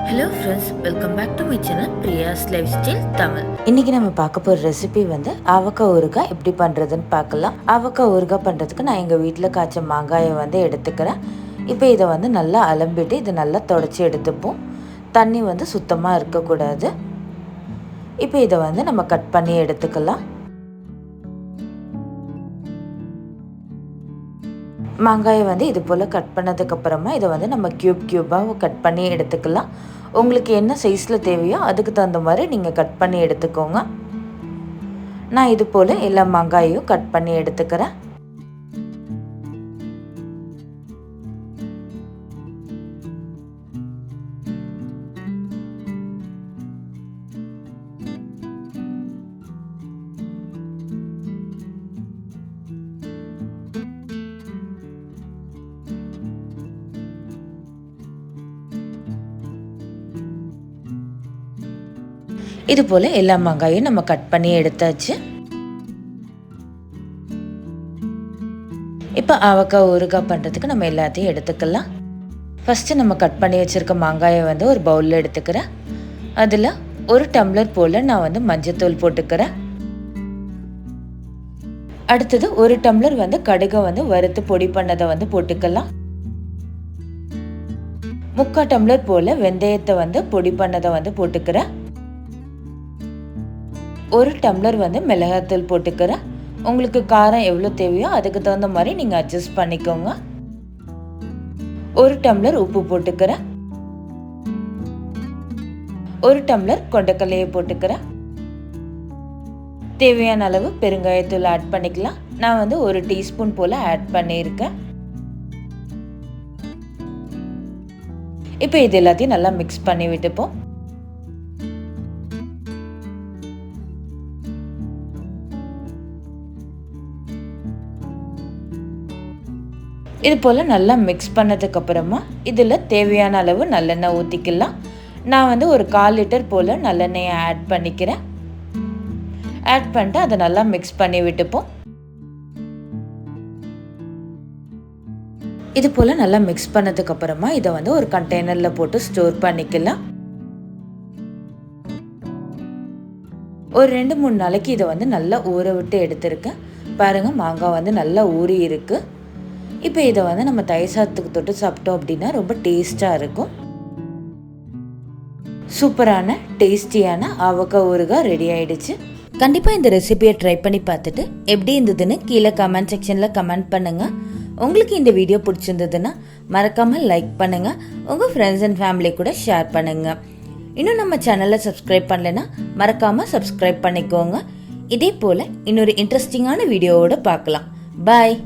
Hello friends, welcome back to my channel Priya's lifestyle Tamil. இன்றைக்கி நம்ம பார்க்க போகிற ரெசிபி அவக்காய் ஊறுகாய் எப்படி பண்ணுறதுன்னு பார்க்கலாம். அவக்காய் ஊறுகாய் பண்ணுறதுக்கு நான் எங்கள் வீட்டில் காய்ச்ச மாங்காயை எடுத்துக்கிறேன். இப்போ இதை நல்லா அலம்பிட்டு இதை நல்லா தொடச்சி எடுத்துப்போம். தண்ணி சுத்தமாக இருக்கக்கூடாது. இப்போ இதை நம்ம கட் பண்ணி எடுத்துக்கலாம். மாங்காயை இது போல் கட் பண்ணதுக்கப்புறமா இதை நம்ம க்யூபாக கட் பண்ணி எடுத்துக்கலாம். உங்களுக்கு என்ன சைஸில் தேவையோ அதுக்கு தகுந்த மாதிரி நீங்கள் கட் பண்ணி எடுத்துக்கோங்க. நான் இது போல் எல்லா மாங்காயையும் கட் பண்ணி எடுத்துக்கிறேன். இது போல் எல்லா மாங்காயும் நம்ம கட் பண்ணி எடுத்தாச்சு. இப்போ அவக்காய் ஊறுகாய் பண்ணுறதுக்கு நம்ம எல்லாத்தையும் எடுத்துக்கலாம். ஃபஸ்ட்டு நம்ம கட் பண்ணி வச்சுருக்க மாங்காயை ஒரு பவுலில் எடுத்துக்கிறேன். அதில் 1 டம்ளர் போல் நான் மஞ்சத்தூள் போட்டுக்கிறேன். அடுத்தது 1 டம்ளர் கடுகை வறுத்து பொடி பண்ணதை போட்டுக்கலாம். 3/4 டம்ளர் போல் வெந்தயத்தை பொடி பண்ணதை போட்டுக்கிறேன். 1 டம்ளர் மிளகாத்தூள் போட்டுக்கிறேன். உங்களுக்கு காரம் எவ்வளோ தேவையோ அதுக்கு தகுந்த மாதிரி நீங்கள் அட்ஜஸ்ட் பண்ணிக்கோங்க. 1 டம்ளர் உப்பு போட்டுக்கிறேன். 1 டம்ளர் கொண்டைக்கல்லையை போட்டுக்கிறேன். தேவையான அளவு பெருங்காயத்தூள் ஆட் பண்ணிக்கலாம். நான் 1 டீஸ்பூன் போல் ஆட் பண்ணியிருக்கேன். இப்போ இது எல்லாத்தையும் நல்லா மிக்ஸ் பண்ணி விட்டுப்போம். இது போல் நல்லா மிக்ஸ் பண்ணதுக்கப்புறமா இதில் தேவையான அளவு நல்லெண்ணெய் ஊற்றிக்கலாம். நான் 1/4 லிட்டர் போல் நல்லெண்ணெயை ஆட் பண்ணிக்கிறேன். ஆட் பண்ணிட்டு அதை நல்லா மிக்ஸ் பண்ணி விட்டுப்போம். இது போல் நல்லா மிக்ஸ் பண்ணதுக்கப்புறமா இதை ஒரு கண்டெய்னரில் போட்டு ஸ்டோர் பண்ணிக்கலாம். ஒரு 2-3 நாளைக்கு இதை நல்லா ஊற விட்டு எடுத்துருக்கேன். பாருங்கள், மாங்காய் நல்லா ஊறி இருக்குது. இப்போ இதை நம்ம தயிர் சாதத்துக்கு தொட்டு சாப்பிட்டோம் அப்படின்னா ரொம்ப டேஸ்ட்டாக இருக்கும். சூப்பரான டேஸ்டியான அவக்காய் ஊறுகாய் ரெடி ஆயிடுச்சு. கண்டிப்பாக இந்த ரெசிபியை ட்ரை பண்ணி பார்த்துட்டு எப்படி இருந்ததுன்னு கீழே கமெண்ட் செக்ஷனில் கமெண்ட் பண்ணுங்கள். உங்களுக்கு இந்த வீடியோ பிடிச்சிருந்ததுன்னா மறக்காமல் லைக் பண்ணுங்கள். உங்கள் ஃப்ரெண்ட்ஸ் அண்ட் ஃபேமிலி கூட ஷேர் பண்ணுங்கள். இன்னும் நம்ம சேனலை சப்ஸ்கிரைப் பண்ணலைன்னா மறக்காமல் சப்ஸ்கிரைப் பண்ணிக்கோங்க. இதே போல் இன்னொரு இன்ட்ரெஸ்டிங்கான வீடியோவோடு பார்க்கலாம். பாய்.